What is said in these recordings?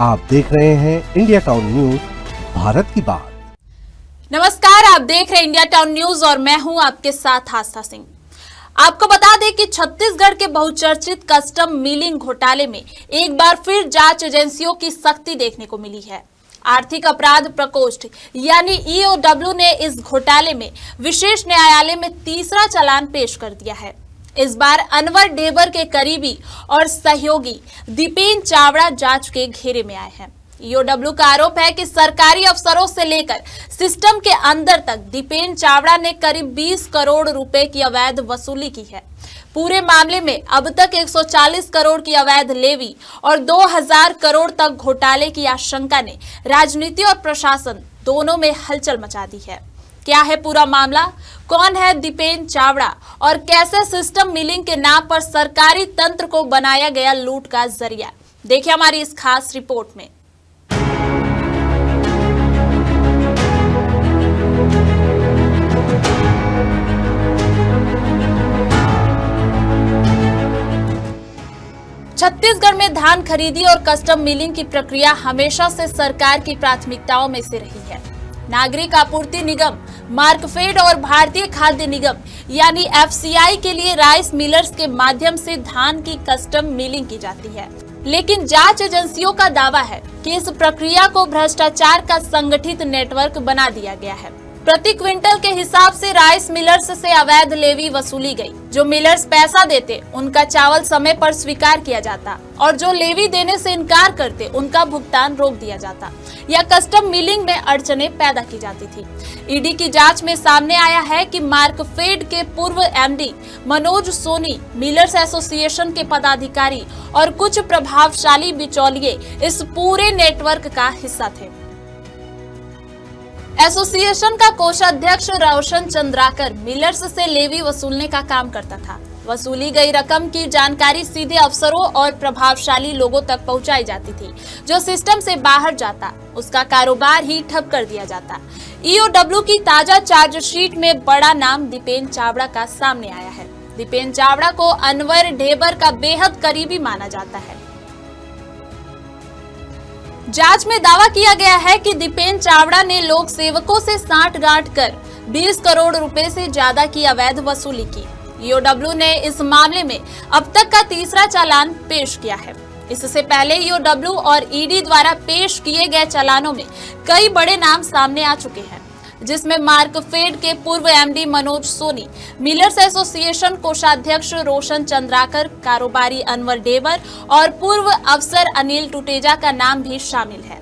आप देख रहे हैं इंडिया टाउन न्यूज, भारत की बात। नमस्कार, आप देख रहे हैं इंडिया टाउन न्यूज और मैं हूं आपके साथ आस्था सिंह। आपको बता दें कि छत्तीसगढ़ के बहुचर्चित कस्टम मिलिंग घोटाले में एक बार फिर जांच एजेंसियों की सख्ती देखने को मिली है। आर्थिक अपराध प्रकोष्ठ यानी ईओडब्ल्यू ने इस घोटाले में विशेष न्यायालय में तीसरा चालान पेश कर दिया है। इस बार अनवर ढेबर के करीबी और सहयोगी दीपेन चावड़ा जांच के घेरे में आए हैं। ईओडब्ल्यू का आरोप है कि सरकारी अफसरों से लेकर सिस्टम के अंदर तक दीपेन चावड़ा ने करीब 20 करोड़ रुपए की अवैध वसूली की है। पूरे मामले में अब तक 140 करोड़ की अवैध लेवी और 2000 करोड़ तक घोटाले की आशंका ने राजनीति और प्रशासन दोनों में हलचल मचा दी है। क्या है पूरा मामला, कौन है दीपेन चावड़ा और कैसे सिस्टम मिलिंग के नाम पर सरकारी तंत्र को बनाया गया लूट का जरिया, देखिए हमारी इस खास रिपोर्ट में। छत्तीसगढ़ में धान खरीदी और कस्टम मिलिंग की प्रक्रिया हमेशा से सरकार की प्राथमिकताओं में से रही है। नागरिक आपूर्ति निगम, मार्कफेड और भारतीय खाद्य निगम यानी एफसीआई के लिए राइस मिलर्स के माध्यम से धान की कस्टम मिलिंग की जाती है। लेकिन जांच एजेंसियों का दावा है कि इस प्रक्रिया को भ्रष्टाचार का संगठित नेटवर्क बना दिया गया है। प्रति क्विंटल के हिसाब से राइस मिलर्स से अवैध लेवी वसूली गई। जो मिलर्स पैसा देते उनका चावल समय पर स्वीकार किया जाता और जो लेवी देने से इनकार करते उनका भुगतान रोक दिया जाता या कस्टम मिलिंग में अड़चने पैदा की जाती थी। ईडी की जांच में सामने आया है कि मार्कफेड के पूर्व MD Manoj Soni, millers association के पदाधिकारी और कुछ प्रभावशाली बिचौलिए इस पूरे नेटवर्क का हिस्सा थे। एसोसिएशन का कोषाध्यक्ष रोशन चंद्राकर मिलर्स से लेवी वसूलने का काम करता था। वसूली गई रकम की जानकारी सीधे अफसरों और प्रभावशाली लोगों तक पहुंचाई जाती थी। जो सिस्टम से बाहर जाता उसका कारोबार ही ठप कर दिया जाता। ईओडब्ल्यू की ताजा चार्जशीट में बड़ा नाम दीपेन चावड़ा का सामने आया है। दीपेन चावड़ा को अनवर ढेबर का बेहद करीबी माना जाता है। जांच में दावा किया गया है कि दीपेन चावड़ा ने लोक सेवकों से सांठ-गांठ कर 20 करोड़ रुपए से ज्यादा की अवैध वसूली की। ईओडब्ल्यू ने इस मामले में अब तक का तीसरा चालान पेश किया है। इससे पहले ईओडब्ल्यू और ईडी द्वारा पेश किए गए चालानों में कई बड़े नाम सामने आ चुके हैं, जिसमें मार्कफेड के पूर्व MD Manoj Soni, millers association कोषाध्यक्ष रोशन चंद्राकर, कारोबारी अनवर ढेबर और पूर्व अफसर अनिल टुटेजा का नाम भी शामिल है।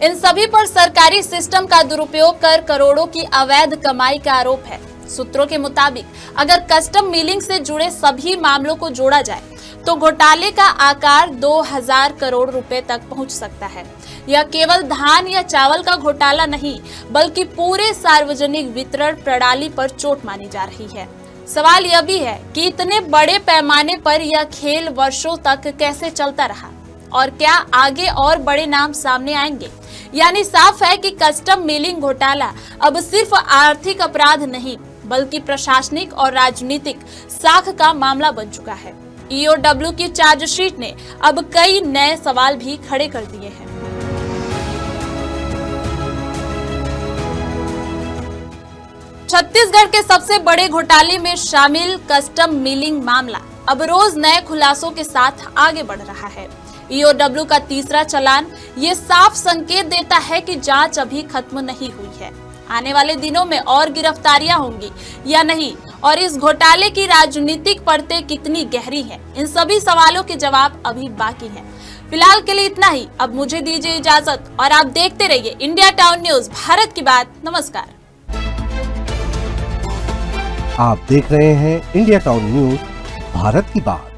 इन सभी पर सरकारी सिस्टम का दुरुपयोग कर करोड़ों की अवैध कमाई का आरोप है। सूत्रों के मुताबिक अगर कस्टम मिलिंग से जुड़े सभी मामलों को जोड़ा जाए तो घोटाले का आकार 2000 करोड़ रुपए तक पहुंच सकता है। यह केवल धान या चावल का घोटाला नहीं, बल्कि पूरे सार्वजनिक वितरण प्रणाली पर चोट मानी जा रही है। सवाल यह भी है कि इतने बड़े पैमाने पर यह खेल वर्षों तक कैसे चलता रहा और क्या आगे और बड़े नाम सामने आएंगे। यानी साफ है कि कस्टम मिलिंग घोटाला अब सिर्फ आर्थिक अपराध नहीं, बल्कि प्रशासनिक और राजनीतिक साख का मामला बन चुका है। ईओडब्ल्यू की चार्जशीट ने अब कई नए सवाल भी खड़े कर दिए हैं। छत्तीसगढ़ के सबसे बड़े घोटाले में शामिल कस्टम मिलिंग मामला अब रोज नए खुलासों के साथ आगे बढ़ रहा है। ईओडब्ल्यू का तीसरा चालान ये साफ संकेत देता है कि जांच अभी खत्म नहीं हुई है। आने वाले दिनों में और गिरफ्तारियां होंगी या नहीं, और इस घोटाले की राजनीतिक परतें कितनी गहरी हैं, इन सभी सवालों के जवाब अभी बाकी हैं। फिलहाल के लिए इतना ही। अब मुझे दीजिए इजाजत और आप देखते रहिए इंडिया टाउन न्यूज, भारत की बात। नमस्कार। आप देख रहे हैं इंडिया टाउन न्यूज, भारत की बात।